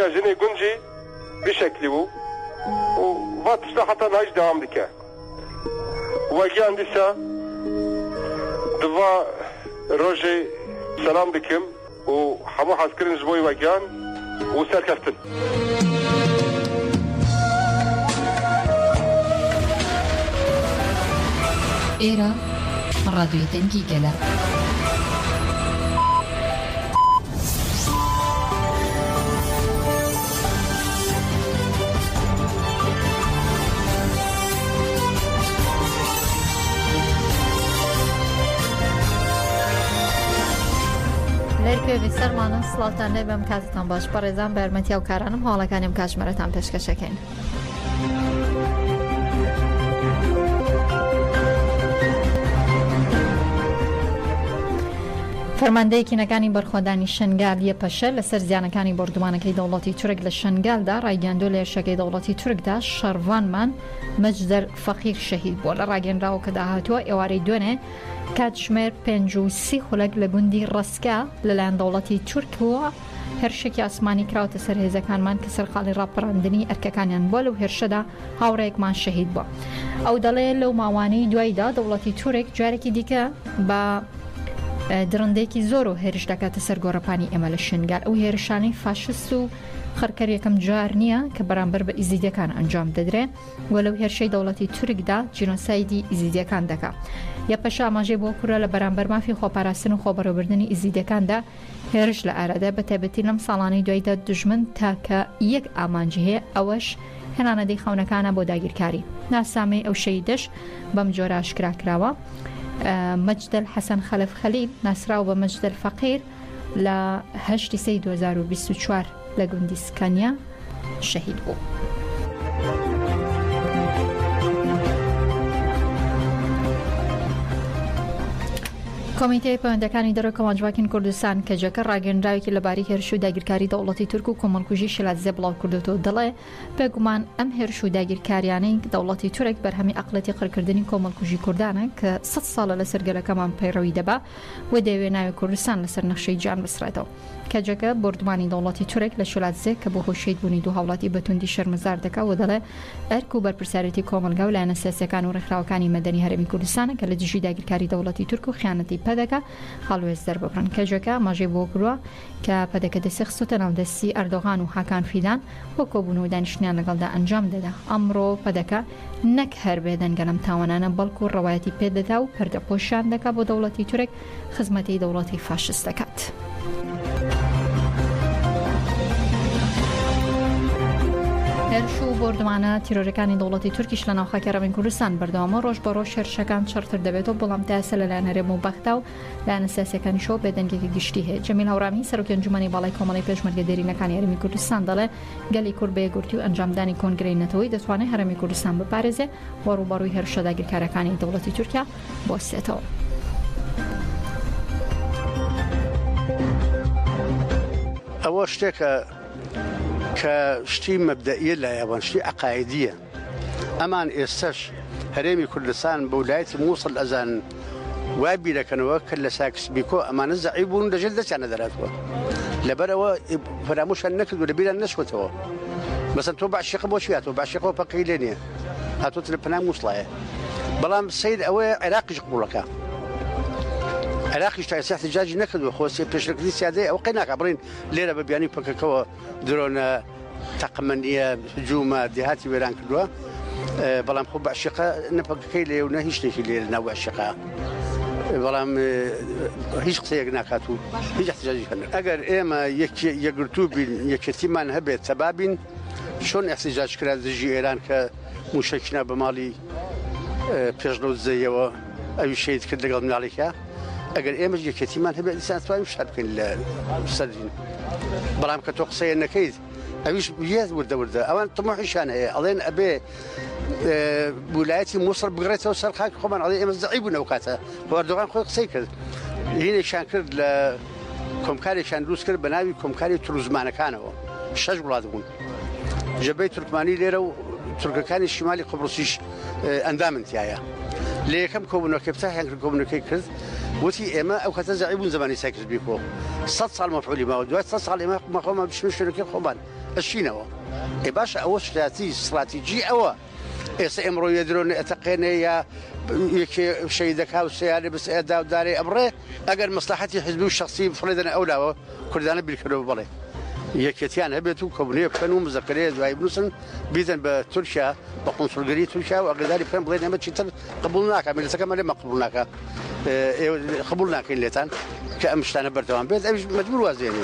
يا جني جنجي بشكل وفاتشتا حتى نايش دوام دكا وجيان ديسا دفا روجي سلام بكم وحمو حاسكرين جبوي وجيان وسالكفتن إيرا راديو تنكي كلا لەرکێوی سەرمانە سڵاتان لێ بەم کاتتان باش بەڕێزان بەرمەتیا و کارانم هەواڵەکانیم کاتژمێرەتان پێشکەشەکەین. فەرماندەیەکی نەکانی بەرخۆدانی شنگال یەپەشە لەسەر زیانەکانی بردومانەکەی دەوڵەتی تورک لە شنگالدا ڕایگەاندۆ لە هێرشەکەی دەوڵەتی تورکدا شەڕڤانمان مەجدەر فەقیر شەهید بووە لە ڕاگەنراوە کە داهاتووە ئێوارەی دوێنێ کاتژمێر 50 خولەک لە گوندی ڕەسکا لەلایەن دەوڵەتی تورکەوە هێرشێکی ئاسمانی کراوەتە سەر هێزەکانمان کە سەرقاڵی ڕاپەڕاندنی ئەرکەکانیان بووە لەو هێرشەدا هاوڕێیەکمان شەهید بووە. ئەو دەڵێ لەو ماوانەی دوایدا دەوڵەتی تورک جارێکی دیکە بە درندێکی زۆر و هێرش دەکاتە سەر گۆڕەپانی ئێمە لە شنگال ئەو هێرشانەی فاشست و خەرکەر یەکەم جار نییە کە بەرامبەر بە ئیزیدیەکان ئەنجام دەدرێت و لەو هێرشەی دەوڵەتی تورکدا جینۆسایدی ئیزیدیەکان دەکات. یەپەش ئاماژەی بۆ کوورە لە بەرامبەر مافی خۆپاراستن و خۆبەڕێوەبردننی ئیزیدیەکاندا هێرش لە ئارەدا بە تایبەتی لەم ساڵانەی دوایدا دژمن تاکە یەک ئامانجی هەیە ئەوەش هێنانەدەی خەونەکانە بۆ داگیرکاری. ناسامەی ئەو شەیدش بەم جۆرە ئاشکراکراوە. مەجدەل حەسەن خەلەف خەلیل ناسراو بە مەجدەل فەقیر لە 8 سەی 2024 لە گوندی سکانیا شەهید بوو. کۆمیتەی پەیوەندەکانی دەرەوە کۆمەڵجوواکین کوردستان کەجەکە ڕاگەندراوێکی لەباری هێرش و داگیرکاری دەوڵەتی تورک و کۆمەڵکوژی شلاتزێ بڵاو کردوەوە دەڵێ بێگومان ئەم هێرش و داگیرکاریانەی دەوڵەتی تورک بەرهەمی ئەقڵەتی قڕکردنی کۆمەڵکوژی کوردانە کە 100 ساڵە لە سەرگەلەکەمان پەیڕەوی دەبا و دەیەوێ ناوی کوردستان لەسەر نەخشەی جیان بسرێتەوە. کەجەکە بردومانی دەوڵەتی تورک لە شلاتزێ کە بۆ هۆشەید بوونی دوو هاوڵاتی بەتوندی شەرمەزار دەکا و دەڵێ ئەرک و بەرپرسارەتی کۆمەلگا و لایەنە سیاسیەکان و ڕێکخراوەکانی مەدەنی هەرێمی کوردستانە کە لە دژی داگیرکاری دەوڵەتی تورک و خیانەتی پەدەکە هەڵوێز دەرببڕن. کەجەکە ماژەی بۆ گرووە کە پەدەکە دەستی خستۆتە ناودەستی ئەردۆغان و حاکان فیدان بۆ کۆبوون و دانیشتنیان لەگەڵدا ئەنجام دەدا. ئەمڕۆ پەدەکە نەک هەربێ دەنگەلم تاوانانە بەڵکو ڕەوایەتی پێدەدا و پەردەپۆشیان دەکا بۆ دەوڵەتی تورک خزمەتی دەوڵەتی فاشست دەکات. هێرش و بردومانە تیرۆریەکانی دەوڵەتی تورکیش لە ناوخاکی هەرێمی کوردستان بەردەوامە ڕۆژ بە ڕۆژ هێرشەکان چڕتر دەبێتەوە بەڵام تاسە لەلایەن هەرێم و بەختە و لایەنە سیاسیەکانیشەوە بێدەنگێکی گشتی هەیە. جەمیل هەورامی سەرۆکی ئەنجومەنی باڵای کۆمەڵی پێشمەرگەدێرینەکانی هەرێمی کوردستان دەڵێ گەلی کورد بە یەکگورتی و ئەنجامدانی کۆنگرەی نەتەوەی دەتوانێت هەرێمی کوردستان بپارێزێ و ڕووبەڕووی هێرشە داگیرکاریەکانی دەوڵەتی تورکیا بۆستێتەوە. ئەوە شتێکە کە شتی مەبدەئیە لە یابان شتی عقایدیە. ئەمان ئێستش هەرێمی کوردستان بە ویلایەتی مووسڵ ئەزان وای بیرەکەنەوە کە لە ساکسبیکۆ ئەمانە زەعیب بوون دەژێت دەستیانە دەراتەوە لەبەرەوە فەرامۆشیان نەکرد و لە بیران نەچوەتەوە. مەسەڵەن تۆ باشیقە بۆ چی هاتەوە؟ باشیقەوە پەقەی لێ نییە، هاتووەتە لە پەنای مووسڵایە. بەڵام سەید ئەوەیە عێراقیش قبوڵەکە. عێراقیش تا ئێستا احتجاجی نەکردووە، خۆ پێشنەکردنی سیادەیە ئەو قەی ناکا بڕین لێرە بە بیانی پەکەکەوە درۆنە تەقەمەندیە هجوومە دێهاتی وێران کردووە. بەڵام خۆ باشیقە نەپەکەکەی لێ و نە هیچ شتێکی لێ ناو باشیقە. بەڵام هیچ قسەیەک ناکات و هیچ احتجاجی کردن. ئەگەر ئێمە یەکگرتوو بین یەکێتیمان هەبێت سەبابین چۆن احتجاج کرا دژی ئێران کە موشەکینا بە ماڵی پێشنەوت زەیەوە ئەوی شەید کرد لەگەڵ مناڵێکە. ئەگەر ئێمە یەکێتیمان هەبێت دیسانتوانین شار بکەین لە سەردین. بەڵام کە تۆ قسەیە نەکەیت ئەویش یەت وردە ئەوان تەماحیشان هەیە ئەڵێن ئەبێ ویلایەتی مووسڵ بگرێتەوە سەر خاکی خۆمان، ئەڵێ ئێمە زەعیب بوون ئەو کاتە. بۆ ئەردۆغان خۆی قسەی کرد، هینێکشان کرد لە کۆمکارێکیان دروست کرد بە ناوی کۆمکاری تروزمانەکانەوە. 6 وڵات بوون، جەبهەی تورکمانی لێرە و تورکەکانی شیمالی قوبڕوسیش ئەندامن تایە. لە یەکەم کۆبوونەوەکەی پتاحیان کرد، کۆبوونەکەی کرد وتي إما أو كتزعيبون زماني ساكت بيكو 100 سال مفعولي ما ودوات 100 سال إما ما خو ما بش مشتركين خبان الشينوا إباش أول استراتيجي أو إمرو يدرون أتقني يا يك شيء ذكاء وسيارة بس أداء داري أمره أجر مصلحتي حزبي الشخصي فريدنا أولى كل ذا بالكلام بالله يكتيان هبتو كونيه كانوا مذكريه زي بنوسن بيزن بتركيا بقنصلجريه تركيا وغير كان بغينا ما تشتر قبولناك من سكما ما قبولناك قبولناك الليتان كامشتنا برتوان بيت مجبور وازيني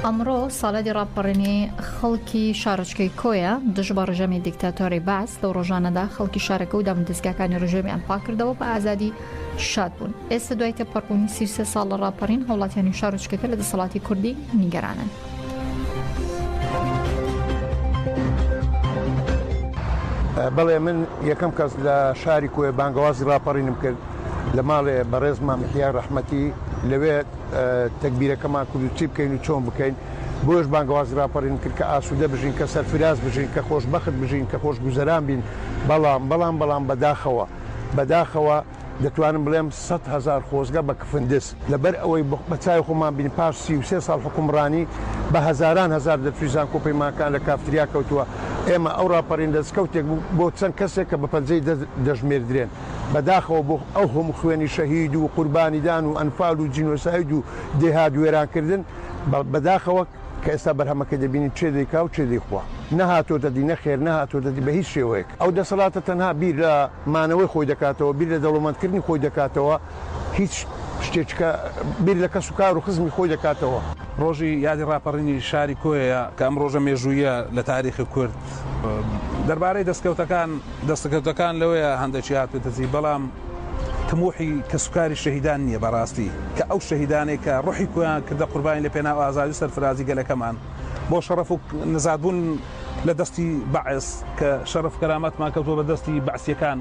ئەمڕۆ ساڵەتی ڕاپەڕێنی خەڵکی شارچکەی کۆیە دژ بە ڕژەمی دیکتاتۆری باس لەو ڕۆژانەدا خەڵکی شارەکە و دامدەستگاکانی ڕژێمیان پاکردەوە بە ئازادی شاد بوون. ئێستا دوای تێپەڕبوونی 33 ساڵ لە ڕاپەڕین هەوڵاتیانی شارچکەکە لە دەسەڵاتی کوردی نیگەرانن. بەڵێ من یەکەم کەس لە شاری کۆیە بانگەوازی ڕاپەڕینم کرد لە ماڵێ بەڕێزمان محیا ڕەحمەتی لەوێت تەکبیرەکەمان کرد و چی بکەین و چۆن بکەین بۆش بانگەوازی ڕاپەڕین کرد کە ئاسوودە بژین کە سەرفراز بژین کە خۆشبەخت بژین کە خۆش گوزەران بین بەڵام بەداخەوە دەتوانم بڵێم 100,000 خۆزگە بە کفندس لەبەر ئەوەی بەچای خۆمان بین پاش 33 ساڵ حکومڕانی بە هەزاران هەزار دەتویزان کۆپەیماکان لە کافتریا کەوتووە ئێمە ئەو ڕاپەڕین دەستکەوتێک بۆ چەند کەسێک کە بە پەنجەی دەژمێردرێن بەداخەوە بۆ ئەو هەموو خوێنی شەهید و قوربانیدان و ئەنفال و جینۆساید و دێهات وێرانکردن بەداخەوە کە ئێستا بەرهەمەکە دەبینی چێ دەیکا و چێ دەیخوا نەهاتۆ دەدی نەخێر نەهاتۆ دەدی بە هیچ شێوەیەک ئەو دەسەڵاتە تەنها بیر لە مانەوەی خۆی دەکاتەوە بیر لە دەوڵەمەندکردنی خۆی دەکاتەوە هیچ شتێککە بیر لە کەس و کار و خزمی خۆی دەکاتەوە. ڕۆژی یادی ڕاپەڕینی شاری کۆیە کە ئەم ڕۆژە مێژوویە لە تاریخی کورد دەربارەی دەستکەوتەکان لەوەیە هەندێکی هاتوێتەزی بەڵام تموحی کە سوکاری شەهیدان نییە بەڕاستی کە ئەو شەهیدانێک کە ڕوحی کۆیان کردە قوربانی لە پێناو ئازادی سەرفرازی گەلەکەمان بۆ شەڕەف و نەزادبوون لە دەستی بەعس کە شەڕف کەرامەتمان کەوتووە بە دەستی بەعسیەکان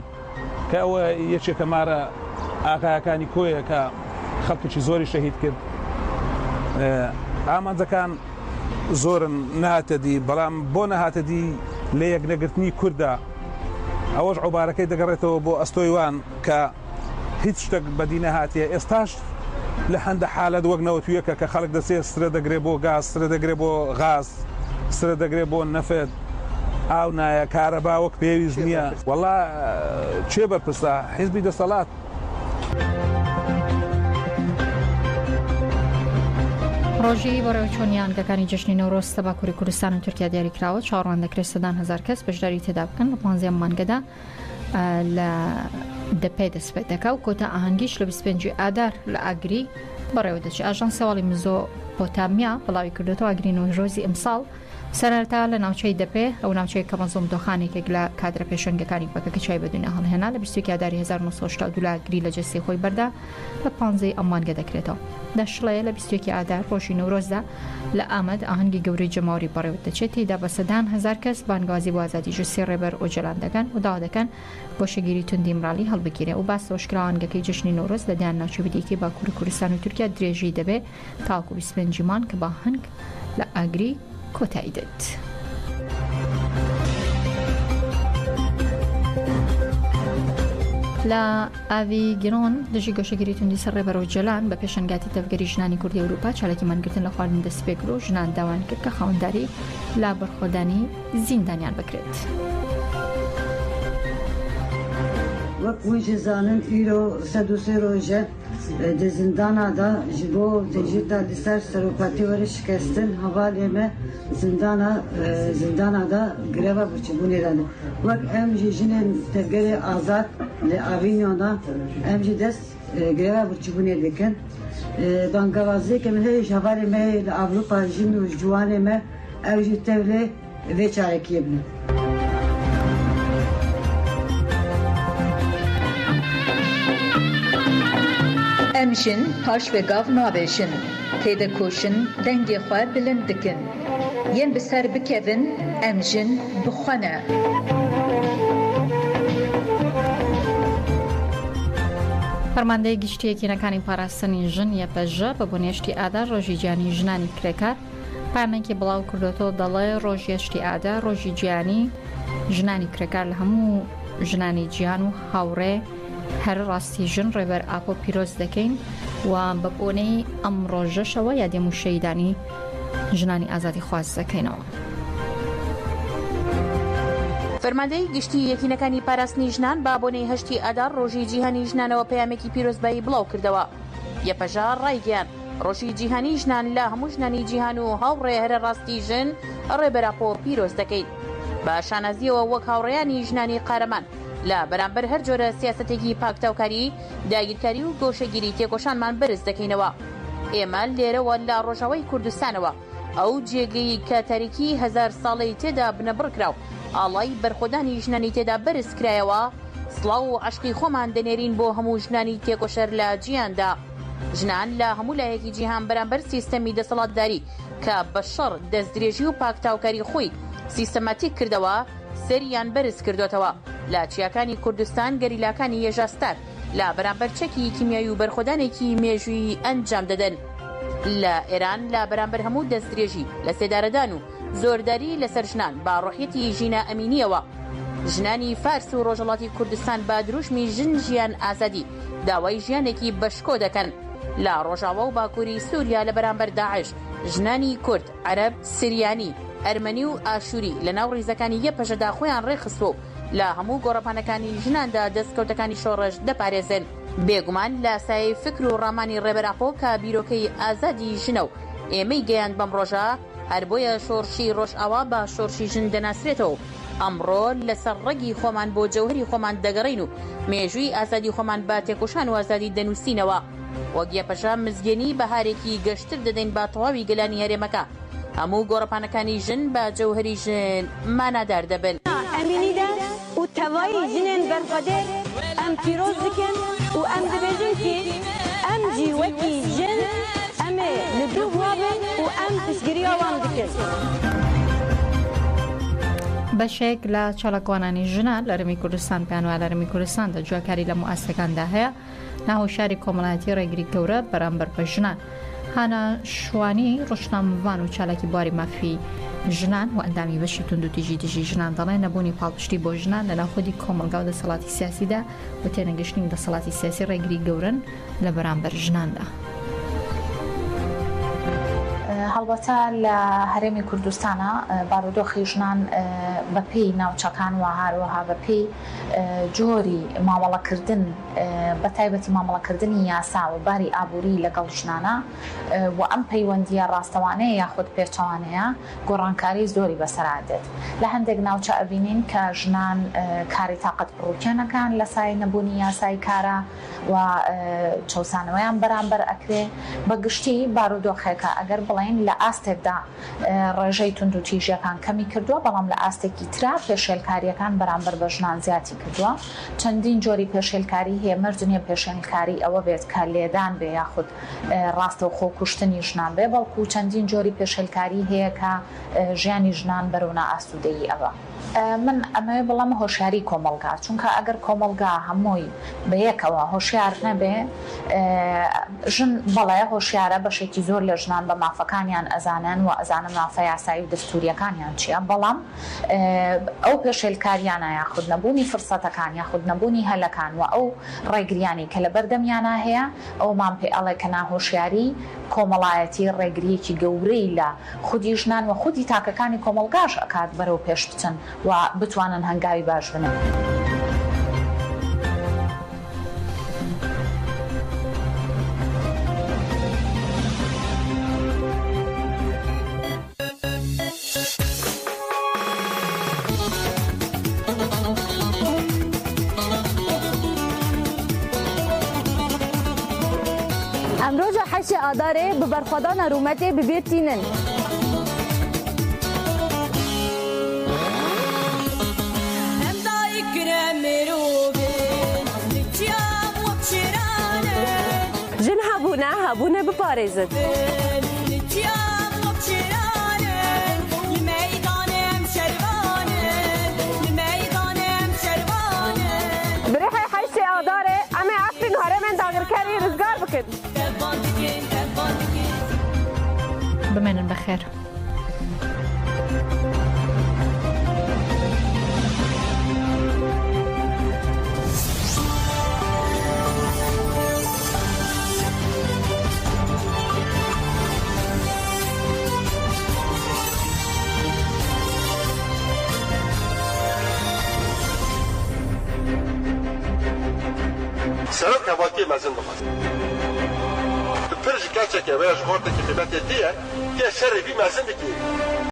کە ئەوە یەکێکە مارە ئاغایەکانی کۆیە کە خەڵکێکی زۆری شەهید کرد ئامانجەکان زۆرن نهاتەدی بەڵام بۆ نەهاتەدی لە یەک نەگرتنی کووردە ئەوەش عوبارەکەی دەگەڕێتەوە بۆ ئەستۆیوان کە هیچ شتێک بەدی نەهاتیە ئێستاش لە هەندە حالەت وەک نەوەتویەکە کە خەڵک دەسێ سرە دەگرێت بۆ گاز سرە دەگرێت بۆ غاز سرە دەگرێت بۆ نەفێت ئاو نایە کارەبا وەک پێویست نییە وەڵا چێ بەرپرسە حیزبی دەسەڵات ڕۆژی بەڕێوە چۆنیانگەکانی جژنی نەورۆز لە باکووری کوردستان و تورکیا دیاریکراوە چاڕوان دەکرێت 100,000 کەس بەشداری تێدا بکەن لە 15 مانگەدا لە دەپێ دەست پێ دەکا و کۆتا ئاهەنگیش لە 25 ئادار لە ئاگری بەڕێوە دەچێت ئاژانس سەواڵی مزۆپۆتامیا بڵاوی کردێتەوە ئاگرین و ڕۆژی ئەمساڵ سەرەتا لە ناوچەی دەپێ ئەو ناوچەی کە مەزۆم دۆخانێکێک لە کادرە پێشەنگەکانی پەکەکە چای بەدوینە هەڵهێنا لە 20 ئاداری 1970 لە ئاگری لە جەستی خۆی بەردا لە 15 ئەمانگە دەکرێتەوە دەشڵەیە لە 20 ئادار ڕۆژی نەورۆزدا لە ئامەد ئاهەنگی گەورەی جەماوەری بەڕێوە دەچێت تێدا بە 100,000 کەس بانگوازی بۆ ئازادی ژوسێ ڕێبەر ئۆجەلان دەکەن و داوا دەکەن بۆ شەگیری توندی مراڵی هەڵبگیرێ و باس ڕۆژکراوانگەکەی جژنی نەورۆز لە دیان ناوچە بدیکی باکووری کوردستان و تورکیا درێژی دەبێ تاوکو 25 مان کە با هەنگ لە ئاگری کۆتایی دێت. لە ئاوی گرۆن دژی گۆشەگیری توندی سەر ڕێبەرەوە جەلان بە پێشەنگاتی تەفگەری ژنانی کوردی ئەوروپا چالێکی مانگرتن لە خواردن دەست پێکرد و ژنان داوان کرد کە خاوەنداری لا بەرخۆدانی زیندانیان بکرێت. وەک وی زانن ئیرۆ 103 ڕۆژە di zindana da ji bo dejîta li ser serokatî were şikestin hevalê me zindana da greva birçîbûnê dane wek em jî jinên tevgerê azad li Avignon'a em jî dest greva birçîbûnê dikin bangavaziyeke min heye ji hevalê me li Avrupa jin û ciwanê me ew jî tevlê vê çarekiyê binin. Em jin paş ve gav nabêjin, têde koşin dengê xwe bilind dikin. Yên bi ser bikevin, em jin bixwene. فەرماندەی گشتیەکی نەکانی پاراستنی ژن یەپەژە بە بۆنێشتی ئادا ڕۆژی گیانی ژنانی کرێکار پامێکی بڵاو کردوێتەوە دەڵێ ڕۆژێشتی ئادا ڕۆژی گیانی ژنانی کرێکار لە هەموو ژنانی گیان و هاوڕێ هەر ڕاستی ژن ڕێبەر ئاپۆ پیرۆز دەکەین و بە بۆنەی ئەم ڕۆژەشەوە یادێم و شەیدانی ژنانی ئازادی خواست دەکەینەوە. فەرماندەی گشتی یەکینەکانی پاراستنی ژنان با بۆنەی هەشتی ئادار ڕۆژی جیهانی ژنانەوە پەیامێکی پیرۆزبایی بڵاو کردەوە. یەپەژار ڕایگەیان ڕۆژی جیهانی ژنان لە هەموو ژنانی جیهان و هاوڕێ هەرە ڕاستی ژن ڕێبەراپۆ پیرۆز دەکەین بە شانازیەوە وەک هاوڕێیانی ژنانی قارەمان لە بەرامبەر هەر جۆرە سیاسەتێکی پاکتاوکاری داگیرکاری و گۆشەگیری تێکۆشانمان بەرز دەکەینەوە. ئێمە لێرەوە لە ڕۆژاوای کوردستانەوە ئەو جێگەی کە تاریکی 1000 ساڵەی تێدا بنەبڕکراو ئاڵای بەرخۆدانی ژنانی تێدا بەرز کرایەوە. سڵاو و عشقی خۆمان دەنێرین بۆ هەموو ژنانی تێکۆشەر لە جیهاندا. ژنان لە هەموو لایەکی جیهان بەرامبەر سیستەمی دەسەڵاتداری کە بە شەڕ دەستدرێژی و پاکتاوکاری خۆی سیستەماتیک کردەوە سەریان بەرز کردوتەوە. لە چیاکانی کوردستان گەریلاکانی هێژاستار لە بەرامبەر چەکی کیمیایی و بەرخۆدانێکی مێژووی ئەنجام دەدەن. لە ئێران لە بەرامبەر هەموو دەستدرێژی لە سێدارەدان و زۆرداری لەسەر ژنان با ڕۆحیەتی ژینە ئەمینیەوە. ژنانی فارس و ڕۆژهەڵاتی کوردستان با دروشمی ژن ژیان ئازادی داوای ژیانێکی بەشکۆ دەکەن. لە ڕۆژاوە و باکووری سووریا لە بەرامبەر داعش ژنانی کورد، عەرەب، سریانی، ئەرمەنی و ئاشووری لە ناو ڕیزەکانی یەپەژەدا خۆیان ڕێخستووە لە هەموو گۆڕەپانەکانی ژناندا دەستکەوتەکانی شۆڕەش دەپارێزن. بێگومان لە سایەی فکر و ڕامانی ڕێبەراپۆ کە بیرۆکەی ئازادی ژنە و ئێمەی گەیاند بەم ڕۆژە هەر بۆیە شۆڕشی ڕۆژئاوا بە شۆڕشی ژن دەناسرێتەوە. ئەمڕۆ لەسەر ڕێگی خۆمان بۆ جەوهری خۆمان دەگەڕین و مێژووی ئازادی خۆمان با تێکۆشان و ئازادی دەنووسینەوە. وەک یەپەژە مزگەنی بەهارێکی گەشتر دەدەین با تەواوی گەلانی هەرێمەکە. هەموو گۆڕەپانەکانی ژن بە جەوهری ژن مانادار دەبن. ئەمینیدا و تەوایی ژنێن بەرخەدێر ئەم پیرۆز دکەن و ئەم دەبێژن کە ئەم جیوەکی ژن ئەمێ لە دوو وابن و ئەم پشتگیریاوان دکەن. بەشێک لە چاڵکوانانی ژنان لە هەرێمی کوردستان پێیانوە لە هەرێمی کوردستاندا جوواکاری لە مواسسەکاندا هەیە. ناهۆشیاری کۆمەڵایەتی ڕێگری گەورە بەرامبەر بە ژنان. هانا شوانی ڕۆژنامەڤان و چالاکی بواری مافی ژنان و ئەندامی بەشی تونند و تیژی دژی ژنان دەڵێن نەبوونی پاڵپشتی بۆ ژنان لە ناوخۆدی کۆمەلگا و دەسەڵاتی سیاسیدا و تێنەگەشتنی دەسەڵاتی سیاسی ڕێگری گەورن لە بەرامبەر ژناندا. هەڵبەتە لە هەرێمی کوردستانە بارودۆخی ژنان بەپێی ناوچەکان و هاروەها بەپێی جۆری مامەڵەکردن بە تایبەتی مامەڵەکردنی یاسا و باری ئابووری لەگەڵ ژنانە و ئەم پەیوەندیە ڕاستەوانەیە یاخود پێچەوانەیە گۆڕانکاری زۆری بەسەرادێت. لە هەندێک ناوچە ئەبینین کە ژنان کاری تاقەت بڕووکێنەکان لە سای نەبوونی یاسای کارە و چەوسانەوەیان بەرامبەر ئەکرێ. بەگشتی بارودۆخێکە ئەگەر بڵێن لە ئاستێکدا ڕێژەی تونند و تیژیەکان کەمی کردووە بەڵام لە ئاستێکی ترا پێشێلکاریەکان بەرامبەر بە ژنان زیاتی کردووە. چەندین جۆری پێشێلکاری هەیە، مەرجنیە پێشێلکاری ئەوە بێت کە لێدان بێ یاخود ڕاستە و خۆکوشتنی ژنان بێ، بەڵکو چەندین جۆری پێشێلکاری هەیە کە ژیانی ژنان بەرەو ئاسوودەیی ئەوە. من ئەمەوێ بەڵام هۆشیاری کۆمەلگا، چونکە ئەگەر کۆمەلگا هەمووی بەیەکەوە هۆشیار نەبێ، ژن بەڵێ هۆشیارە بەشێکی زۆر لە ژنان بە مافەکانیان ئەزانن و ئەزانە مافە یاسایی و دەستوریەکانیان چییە، بەڵام ئەو پێشێلکاریانە یاخود نەبوونی فرسەتەکان یاخود نەبوونی هەلەکان و ئەو ڕێگریانی کە لە بەردەمیانە هەیە ئەومان پێ ئەڵێ کە ناهۆشیاری کۆمەڵایەتی ڕێگریەکی گەورەی لە خودی ژنان و خودی تاکەکانی کۆمەلگاش ئەکات بەرەو پێش بچن و بتوانن هەنگاوی باش بنن. ئەمڕۆژە حەشی ئادارێ بە بەرخۆدانە ڕوومەتێ ببێتینن. ژن هەبوونە هەبوونە بپارێزن. برێحی حەشی ئادارێ ئەمێ ئەفرین هەرێمێن داگرکاری ڕزگار بکەن. بمێنن بەخێر. سبب كواكي مازن بخاص برج كاتشك يا وياش غورتك في باتي دي شر بي مازن بكي